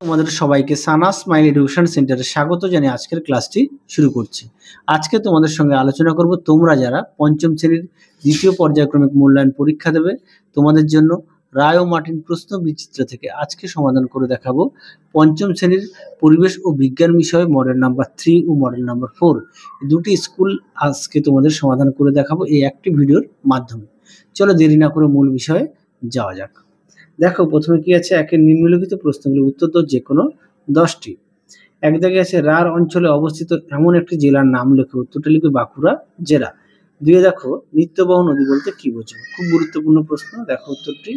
তোমাদের সবাইকে সানা smile education সেন্টারে স্বাগত জানিয়ে আজকের ক্লাসটি শুরু করছি। আজকে তোমাদের সঙ্গে আলোচনা করব তোমরা যারা পঞ্চম শ্রেণীর দ্বিতীয় পর্যায়ক্রমিক মূল্যায়ন পরীক্ষা দেবে তোমাদের জন্য রায় ও মার্টিন প্রশ্ন বিচিত্র থেকে আজকে সমাধান করে দেখাবো পঞ্চম শ্রেণীর পরিবেশ ও বিজ্ঞান বিষয়ে মডেল নাম্বার 3 ও মডেল নাম্বার 4 দুটি স্কুল আজকে তোমাদের সমাধান করে দেখাবো এই একটি ভিডিওর মাধ্যমে। চলো দেরি না করে মূল বিষয়ে যাওয়া যাক। দেখো প্রথমে কি আছে, একের নিম্নলিখিত প্রশ্নগুলোর উত্তর দাও যে কোনো 10টি। এক জায়গায় আছে রার অঞ্চলে অবস্থিত এমন একটি জেলার নাম লেখো, উত্তরটা লিখবে বাঁকুড়া জেলা। দুয়ে দেখো নিত্যবহ নদী বলতে কি বোঝো, খুব গুরুত্বপূর্ণ প্রশ্ন। দেখো উত্তরটি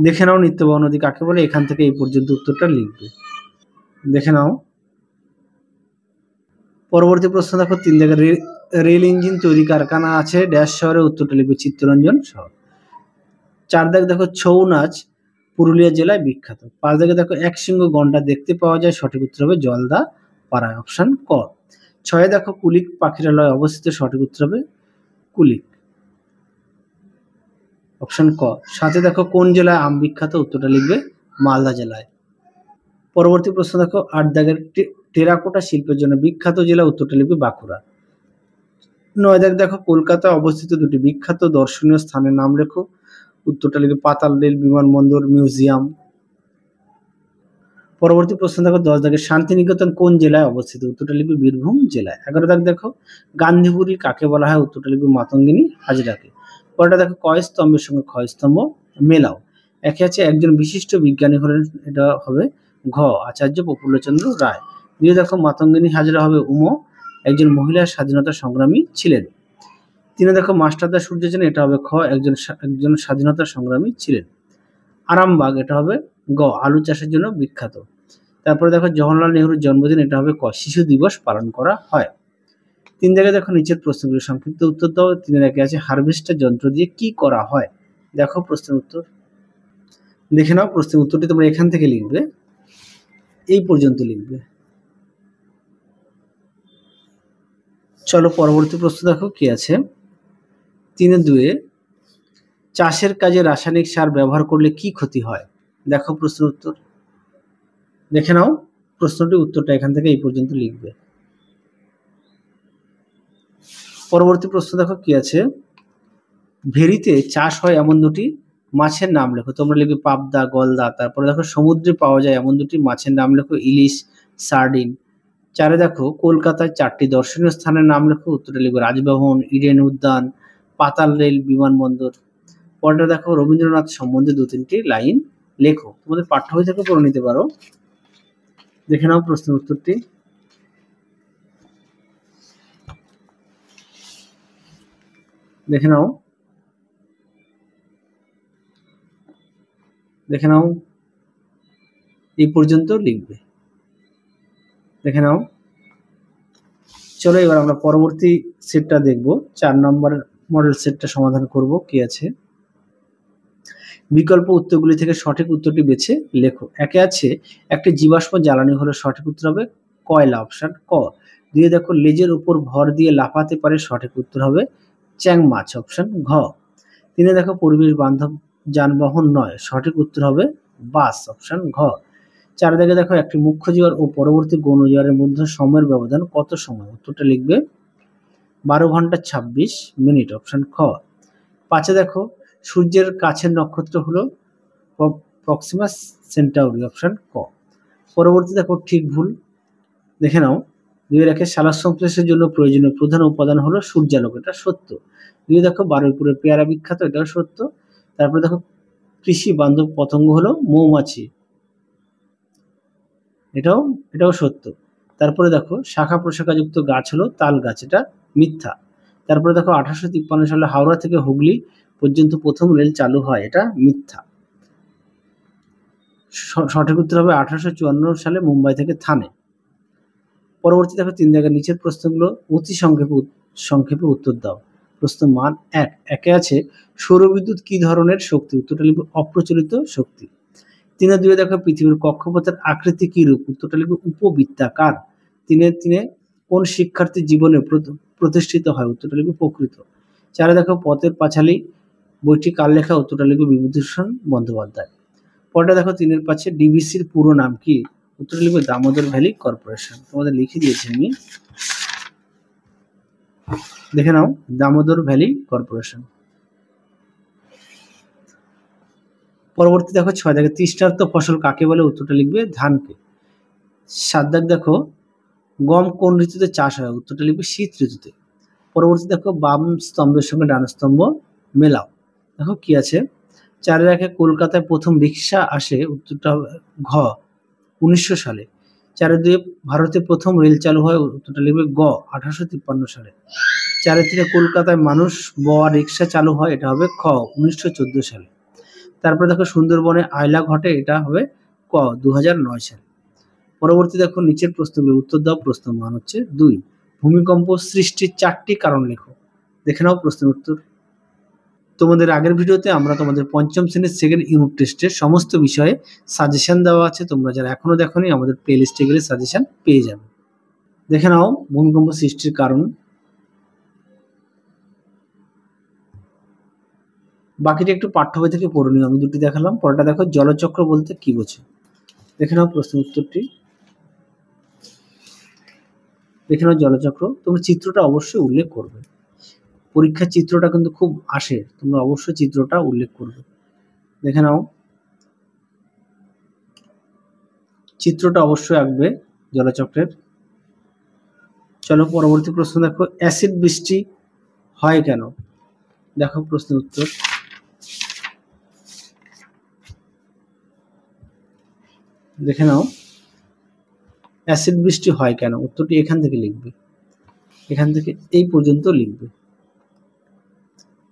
দেখে নাও, নিত্যবহ নদী কাকে বলে, এখান থেকে এই পর্যন্ত উত্তরটা লিখবে, দেখে নাও। পরবর্তী প্রশ্ন দেখো, 3 জায়গায় রেল ইঞ্জিন তৈরি কারখানা আছে ড্যাশ শহরে, উত্তরটা লিখবে চিত্তরঞ্জন শহর। 4 দাগে দেখো ছৌ নাচ পুরুলিয়া জেলায় বিখ্যাত। 5 দাগে দেখো এক সিংহ গন্ডা দেখতে পাওয়া যায়, সঠিক উত্তর হবে জলদা পাড়ায়, অপশন ক। 6 দেখো কুলিক পাখিরালয় অবস্থিত, সঠিক উত্তর হবে কুলিক, অপশন ক। 7 দেখো কোন জেলায় আম বিখ্যাত, উত্তরটা লিখবে মালদা জেলায়। পরবর্তী প্রশ্ন দেখো 8 দাগের টেরাকোটা শিল্পের জন্য বিখ্যাত জেলা, উত্তরটা লিখবে বাঁকুড়া। 9 দাগ দেখো কলকাতায় অবস্থিত দুটি বিখ্যাত দর্শনীয় স্থানের নাম লেখো, উত্তরটা লিখবে পাতাল রেল, বিমানবন্দর, মিউজিয়াম। পরবর্তী প্রশ্ন দেখো 10 দাগে শান্তিনিকেতন কোন জেলায় অবস্থিত, উত্তরটা লিখবে বীরভূম জেলায়। 11 দাগ দেখো গান্ধীপুরী কাকে বলা হয়, উত্তরটা লিখবে মাতঙ্গিনী হাজরাকে। পরেরটা দেখো কয় স্তম্ভের সঙ্গে ক্ষয় স্তম্ভ মেলাও। একে আছে একজন বিশিষ্ট বিজ্ঞানী হলেন, এটা হবে ঘ আচার্য প্রফুল্লচন্দ্র রায়। দিয়ে দেখো মাতঙ্গিনী হাজরা হবে উম একজন মহিলা স্বাধীনতা সংগ্রামী ছিলেন। 3 দেখো মাস্টারদা সূর্যসেন, এটা হবে খ একজন স্বাধীনতা সংগ্রামী ছিলেন। আরামবাগ, এটা হবে গ আলু চাষের জন্য বিখ্যাত। তারপরে দেখো জওহরলাল নেহরুর জন্মদিন, এটা হবে ক শিশু দিবস পালন করা হয়। 3 জায়গায় দেখো নিচের প্রশ্নগুলির সংক্ষিপ্ত উত্তর দাও। 3 এর একে আছে হারভেস্টার যন্ত্র দিয়ে কি করা হয়, দেখো প্রশ্নের উত্তর দেখে নাও। প্রশ্নের উত্তরটি তোমরা এখান থেকে লিখবে, এই পর্যন্ত লিখবে। চলো পরবর্তী প্রশ্ন দেখো কি আছে। 3-2 চাষের কাজে রাসায়নিক সার ব্যবহার করলে কি ক্ষতি হয়, দেখো প্রশ্নের উত্তর দেখে নাও। প্রশ্নটি উত্তরটা এখান থেকে এই পর্যন্ত লিখবে। পরবর্তী প্রশ্ন দেখো কি আছে, ভেরিতে চাষ হয় এমন দুটি মাছের নাম লেখো, তোমরা লিখবে পাবদা গলদা। তারপরে দেখো সমুদ্রে পাওয়া যায় এমন দুটি মাছের নাম লেখো, ইলিশ সার্ডিন। 4 দেখো কলকাতায় 4টি দর্শনীয় স্থানের নাম লেখো, উত্তরটা লিখবে রাজভবন, ইডেন উদ্যান, পাতাল রেল, বিমানবন্দর। পরেরটা দেখো রবীন্দ্রনাথ সম্বন্ধে 2-3টি লাইন লেখো, তোমাদের পাঠ্য বই থেকে পড়ে নিতে পারো, দেখে নাও প্রশ্নের উত্তরটি দেখে নাও দেখে নাও, এই পর্যন্ত লিখবে, দেখে নাও। চলো এবার আমরা পরবর্তী সেটটা দেখব, 4 নম্বর মডেল সেটটা সমাধান করব। কি আছে, বিকল্প উত্তরগুলি থেকে সঠিক উত্তরটি বেছে লেখো। একে আছে একটি জীবাশ্ম জ্বালানি হলো, সঠিক উত্তর হবে কয়লা, অপশন ক। দিয়ে দেখো লেজের উপর ভর দিয়ে লাফাতে পারে, সঠিক উত্তর হবে চ্যাং মাছ, অপশন ঘ। 3 দেখো পরিবেশ বান্ধব যানবাহন নয়, সঠিক উত্তর হবে বাস, অপশন ঘ। 4 দাগে দেখো একটি মুখ্য জোয়ার ও পরবর্তী গৌণ জোয়ারের মধ্যে সময়ের ব্যবধান কত সময়, উত্তরটা লিখবে 12 ঘন্টা 26 মিনিট, অপশন খ। 5 দেখো সূর্যের কাছের নক্ষত্র হলো প্রক্সিমা সেন্টাউরি, অপশন ক। পরবর্তী দেখো ঠিক ভুল দেখে নাও। 2 রেখে সালোক সংশ্লেষের জন্য প্রয়োজনীয় প্রধান উপাদান হলো সূর্যালোক, এটা সত্য। 2 দেখো বারুইপুরের পেয়ারা বিখ্যাত, এটাও সত্য। তারপরে দেখো কৃষি বান্ধব পতঙ্গ হলো মৌমাছি, এটাও সত্য। তারপরে দেখো শাখা প্রশাখাযুক্ত গাছ হলো তাল গাছ, এটা মিথ্যা। তারপরে দেখো 1853 সালে হাওড়া থেকে হুগলি পর্যন্ত প্রথম রেল চালু হয়, এটা মিথ্যা। সঠিক উত্তর হবে 1854 সালে মুম্বাই থেকে থানে। পরবর্তী দেখো 3 জায়গার নিচের প্রশ্নগুলো অতি সংক্ষেপে উত্তর দাও। প্রশ্ন মান 1 একে আছে সৌরবিদ্যুৎ কি ধরনের শক্তি, উত্তরটা লিখবে অপ্রচলিত শক্তি। 3-2 দেখো পৃথিবীর কক্ষপথের আকৃতি কি রূপ, উত্তরটা লিখবে উপবৃত্তাকার। 3 কোন শিক্ষার্থীর জীবনে প্রতিষ্ঠিত হয়, উত্তরটা লিখবে প্রকৃত। 4 দেখো পথের পাঁচালী বইটি কার লেখা, উত্তরটা লিখবে বিভূতিভূষণ বন্দ্যোপাধ্যায়। পরেরটা দেখো 3 এর পাশে ডিবিসির পুরো নাম কি? উত্তরটা লিখবে দামোদর ভ্যালি কর্পোরেশন। তোমাদের লিখে দিয়েছি আমি, দেখে নাও, দামোদর ভ্যালি কর্পোরেশন। পরবর্তী দেখো 6 দাগে তৃষ্ণার্ত ফসল কাকে বলে? উত্তরটা লিখবে ধানকে। 7 দাগ দেখো গম কোন ঋতুতে চাষ হয়? উত্তরটা লিখবে শীত ঋতুতে। পরবর্তী দেখো বাম স্তম্ভের সঙ্গে ডান স্তম্ভ মেলাও। দেখো কি আছে, 4 দাগে কলকাতায় প্রথম রিক্সা আসে? উত্তরটা ঘ 1900 সালে। 4-2 ভারতে প্রথম রেল চালু হয়? উত্তরটা লিখবে গ 1853 সালে। 4-3 কলকাতায় মানুষ বওয়া রিক্সা চালু হয়? এটা হবে খ 1914 সালে। তারপরে দেখো সুন্দরবনে আয়লা ঘটে? এটা হবে ক 2009 সালে। পরবর্তী দেখো নিচের প্রশ্নগুলো উত্তর দাও। প্রশ্ন মান হচ্ছে 2, ভূমিকম্প সৃষ্টির 4টি কারণ লেখো। দেখে নাও প্রশ্নের উত্তর। তোমাদের আগের ভিডিওতে আমরা তোমাদের পঞ্চম শ্রেণীর সেকেন্ড ইউনিট টেস্টের সমস্ত বিষয়ে সাজেশন দেওয়া আছে, তোমরা যারা এখনো দেখোনি আমাদের প্লে লিস্টে গেলে সাজেশন পেয়ে যাবে। দেখে নাও ভূমিকম্প সৃষ্টির কারণ। বাকিটা একটু পাঠ্য বই থেকে পড়ে নিও, আমি দুটি দেখালাম। পরেরটা দেখো জলচক্র বলতে কি বোঝে? দেখে নাও প্রশ্ন উত্তরটি। দেখে নাও জলচক্র, তোমরা চিত্রটা অবশ্যই উল্লেখ করবে, পরীক্ষার চিত্রটা কিন্তু খুব আসে, তোমরা অবশ্যই চিত্রটা উল্লেখ করবে। দেখে নাও চিত্রটা অবশ্যই আঁকবে জলচক্রের। চলো পরবর্তী প্রশ্ন দেখো, অ্যাসিড বৃষ্টি হয় কেন? দেখো প্রশ্নের উত্তর। দেখে নাও অ্যাসিড বৃষ্টি হয় কেন? উত্তরটি এখান থেকে লিখবে, এখান থেকে এই পর্যন্ত লিখবে,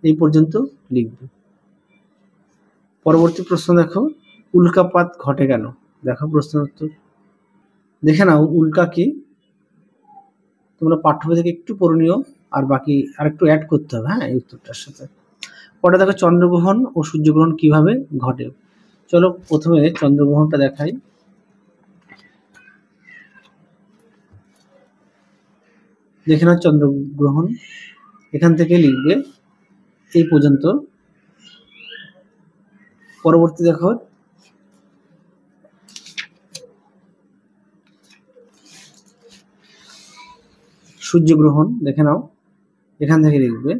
এই পর্যন্ত লিখবে। পরবর্তী প্রশ্ন দেখো, উল্কাপাত ঘটে কেন? দেখো প্রশ্নের উত্তর। দেখে নাও উল্কা কি, তোমরা পাঠ্য বই থেকে একটু পড়ে নিও, আর বাকি আর একটু অ্যাড করতে হবে হ্যাঁ এই উত্তরটার সাথে। পরে দেখো চন্দ্রগ্রহণ ও সূর্যগ্রহণ কিভাবে ঘটে? চলো প্রথমে চন্দ্রগ্রহণটা দেখাই। দেখে নাও চন্দ্রগ্রহণ, এখান থেকে লিখবে এই পর্যন্ত। পরবর্তী দেখো সূর্যগ্রহণ, দেখে নাও এখান থেকে লিখবে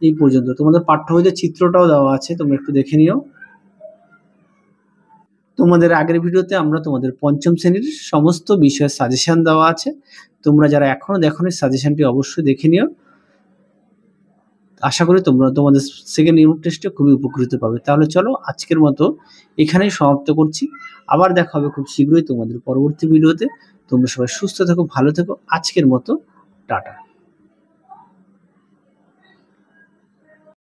এই পর্যন্ত। তোমাদের পাঠ্য বইতে চিত্রটাও দেওয়া আছে, তোমরা একটু দেখে নিও। তোমাদের আগের ভিডিওতে আমরা তোমাদের পঞ্চম শ্রেণীর সমস্ত বিষয়ের সাজেশন দেওয়া আছে, তোমরা যারা এখনো দেখোনি সাজেশনটি অবশ্যই দেখে নিও। আশা করি তোমরা তোমাদের সেকেন্ড ইউনিট টেস্টে খুবই উপকৃত পাবে। তাহলে চলো আজকের মতো এখানেই সমাপ্ত করছি, আবার দেখা হবে খুব শীঘ্রই তোমাদের পরবর্তী ভিডিওতে। তোমরা সবাই সুস্থ থেকো, ভালো থেকো, আজকের মতো টাটা।